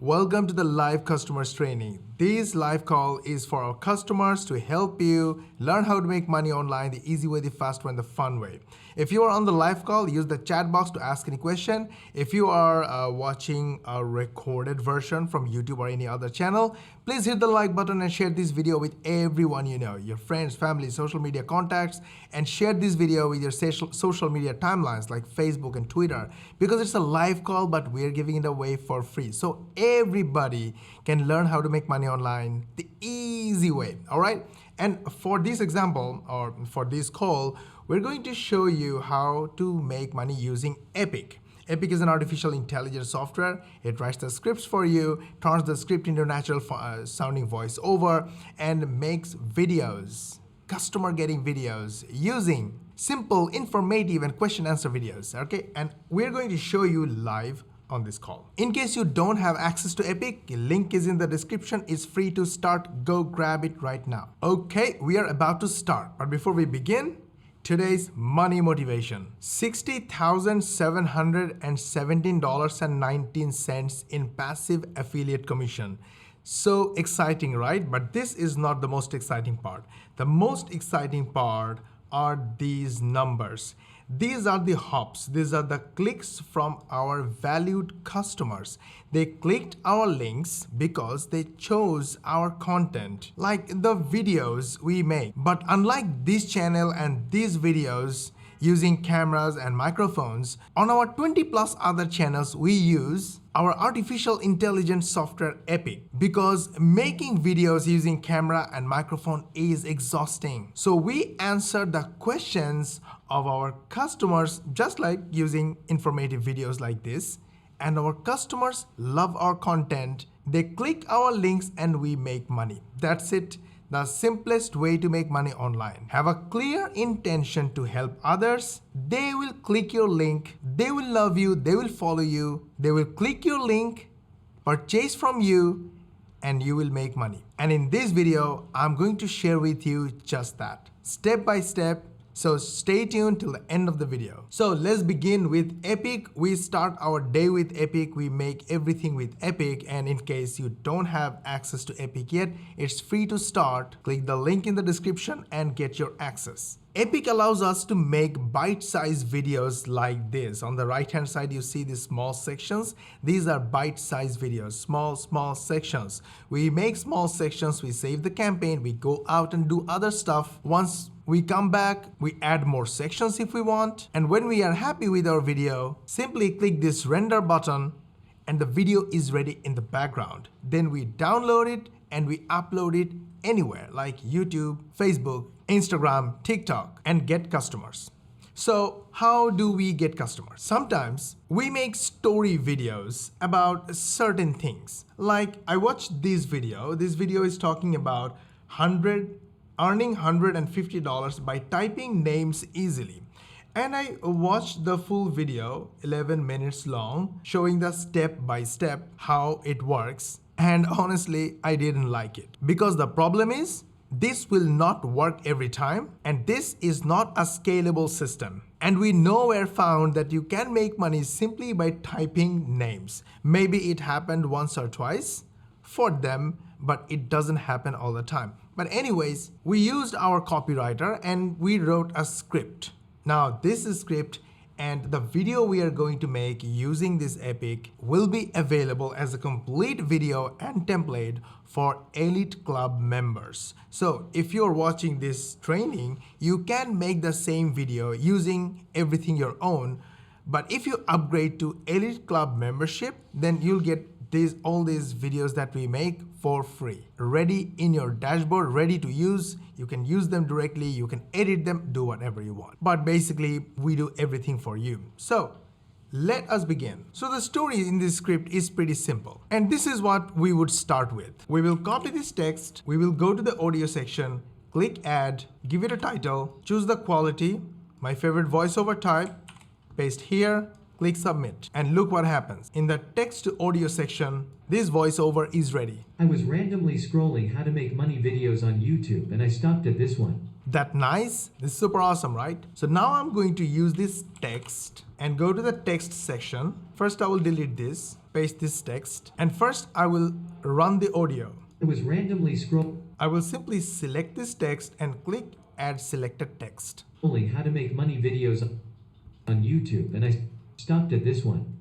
Welcome to the live customers training. This live call is for our customers to help you learn how to make money online the easy way, the fast way, and the fun way. If you are on the live call, use the chat box to ask any question. If you are watching a recorded version from YouTube or any other channel, please hit the like button and share this video with everyone you know, your friends, family, social media contacts, and share this video with your social media timelines like Facebook and Twitter, because it's a live call, but we're giving it away for free. So everybody can learn how to make money online the easy way, all right? And for this example, or for this call, we're going to show you how to make money using Epic. Epic is an artificial intelligence software. It writes the scripts for you, turns the script into natural sounding voiceover, and makes videos, customer getting videos using simple, informative, and question answer videos, okay? And we're going to show you live on this call. In case you don't have access to Epic, link is in the description. It's free to start. Go grab it right now. Okay, we are about to start. But before we begin, today's money motivation: $60,717.19 in passive affiliate commission. So exciting, right? But this is not the most exciting part. The most exciting part are these numbers. These are the hops. These are the clicks from our valued customers. They clicked our links because they chose our content, like the videos we make. But unlike this channel and these videos using cameras and microphones, on our 20 plus other channels, we use our artificial intelligence software Epic, because making videos using camera and microphone is exhausting. So we answer the questions of our customers just like using informative videos like this. And our customers love our content. They click our links and we make money. That's it. The simplest way to make money online. Have a clear intention to help others. They will click your link. They will love you. They will follow you. They will click your link, purchase from you, and you will make money. And in this video, I'm going to share with you just that, step by step. So stay tuned till the end of the video. So let's begin with Epic. We start our day with Epic. We make everything with Epic. And in case you don't have access to Epic yet, it's free to start. Click the link in the description and get your access. Epic allows us to make bite-sized videos like this. On the right-hand side, you see these small sections. These are bite-sized videos, small sections. We make small sections, we save the campaign, we go out and do other stuff. Once we come back, we add more sections if we want. And when we are happy with our video, simply click this render button and the video is ready in the background. Then we download it and we upload it anywhere like YouTube, Facebook, Instagram, TikTok, and get customers. So how do we get customers? Sometimes we make story videos about certain things. Like I watched this video. This video is talking about earning $150 by typing names easily. And I watched the full video, 11 minutes long, showing the step by step how it works. And honestly, I didn't like it. Because the problem is, this will not work every time, and this is not a scalable system. And we nowhere found that you can make money simply by typing names. Maybe it happened once or twice for them, but it doesn't happen all the time. But anyways, we used our copywriter and we wrote a script. Now this is script, and the video we are going to make using this Epic will be available as a complete video and template for Elite Club members. So if you're watching this training, you can make the same video using everything your own. But if you upgrade to Elite Club membership, then you'll get all these videos that we make for free, ready in your dashboard, ready to use. You can use them directly, you can edit them, do whatever you want. But basically, we do everything for you. So let us begin. So the story in this script is pretty simple. And this is what we would start with. We will copy this text, we will go to the audio section, click add, give it a title, choose the quality, my favorite voiceover type, paste here, click submit, and look what happens. In the text to audio section, this voiceover is ready. I was randomly scrolling how to make money videos on YouTube and I stopped at this one. That nice? This is super awesome, right? So now I'm going to use this text and go to the text section. First, I will delete this. paste this text. And first I will run the audio. I was randomly scrolling I will simply select this text and click add selected text. how to make money videos on YouTube, and I stopped at this one.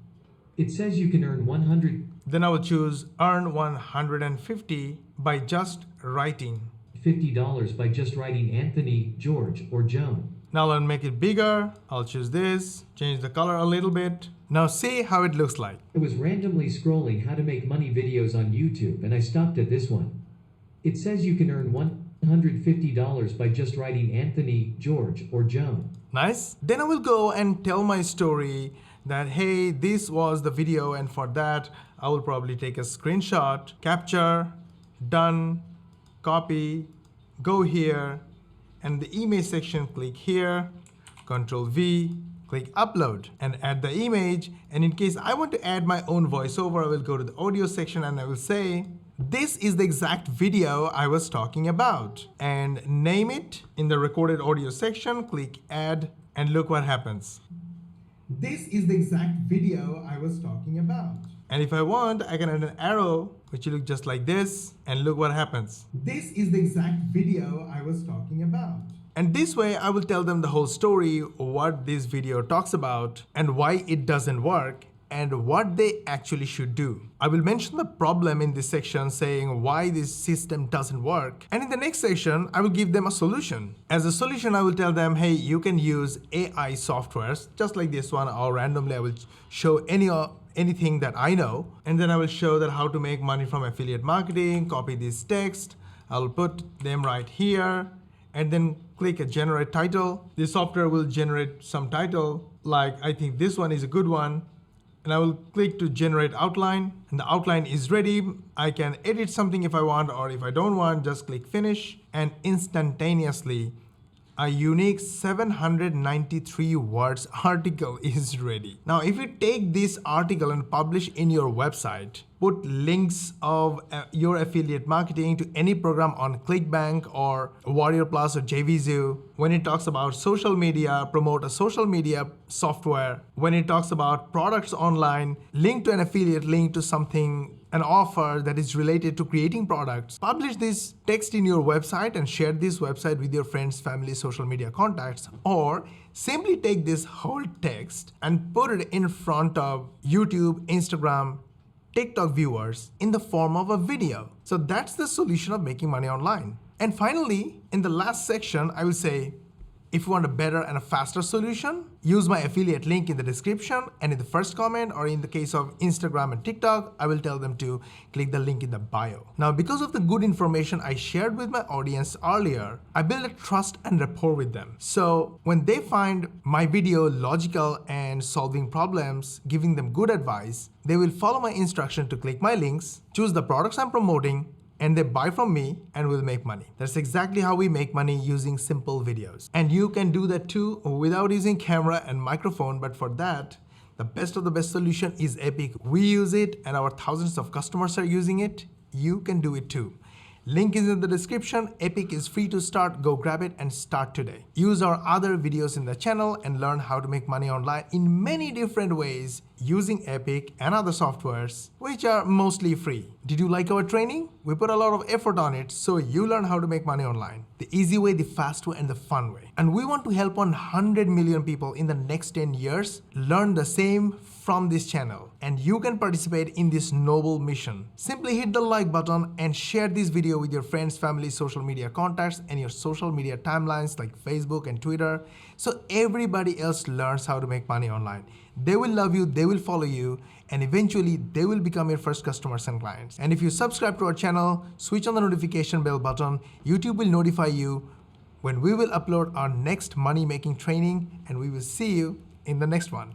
It says you can earn 150 Then I will choose earn 150 by just writing. $50 by just writing Anthony, George, or Joan. Now I'll make it bigger. I'll choose this, change the color a little bit. Now see how it looks like. I was randomly scrolling how to make money videos on YouTube, and I stopped at this one. It says you can earn $150 by just writing Anthony, George, or Joan. Nice. Then I will go and tell my story that, hey, this was the video, and for that, I will probably take a screenshot, capture, done, copy, go here, and the image section, click here, Control V, click upload, and add the image. And in case I want to add my own voiceover, I will go to the audio section and I will say, this is the exact video I was talking about, and name it. In the recorded audio section, click add, and look what happens. This is the exact video I was talking about. And if I want, I can add an arrow, which will look just like this, and look what happens. This is the exact video I was talking about. And this way, I will tell them the whole story, what this video talks about, and why it doesn't work, and what they actually should do. I will mention the problem in this section, saying why this system doesn't work. And in the next section, I will give them a solution. As a solution, I will tell them, hey, you can use AI softwares, just like this one, or randomly I will show anything that I know. And then I will show that how to make money from affiliate marketing, copy this text. I'll put them right here, and then click a generate title. This software will generate some title, like I think this one is a good one. And I will click to generate outline, and the outline is ready. I can edit something if I want, or if I don't want, just click finish, and instantaneously a unique 793 words article is ready. Now, if you take this article and publish in your website, put links of your affiliate marketing to any program on ClickBank or Warrior Plus or JVZoo. When it talks about social media, promote a social media software. When it talks about products online, link to an affiliate link to something, an offer that is related to creating products. Publish this text in your website and share this website with your friends, family, social media contacts, or simply take this whole text and put it in front of YouTube, Instagram, TikTok viewers in the form of a video. So that's the solution of making money online. And finally, in the last section, I will say, if you want a better and a faster solution, use my affiliate link in the description and in the first comment, or in the case of Instagram and TikTok, I will tell them to click the link in the bio. Now, because of the good information I shared with my audience earlier, I built a trust and rapport with them. So when they find my video logical and solving problems, giving them good advice, they will follow my instruction to click my links, choose the products I'm promoting, and they buy from me and will make money. That's exactly how we make money using simple videos. And you can do that too without using camera and microphone, but for that, the best of the best solution is Epic. We use it and our thousands of customers are using it. You can do it too. Link is in the description. Epic is free to start. Go grab it and start today. Use our other videos in the channel and learn how to make money online in many different ways using Epic and other softwares, which are mostly free. Did you like our training? We put a lot of effort on it, so you learn how to make money online. The easy way, the fast way, and the fun way. And we want to help 100 million people in the next 10 years learn the same from this channel. And you can participate in this noble mission. Simply hit the like button and share this video with your friends, family, social media contacts, and your social media timelines like Facebook and Twitter, so everybody else learns how to make money online. They will love you, they will follow you, and eventually they will become your first customers and clients. And if you subscribe to our channel, switch on the notification bell button, YouTube will notify you when we will upload our next money making training, and we will see you in the next one.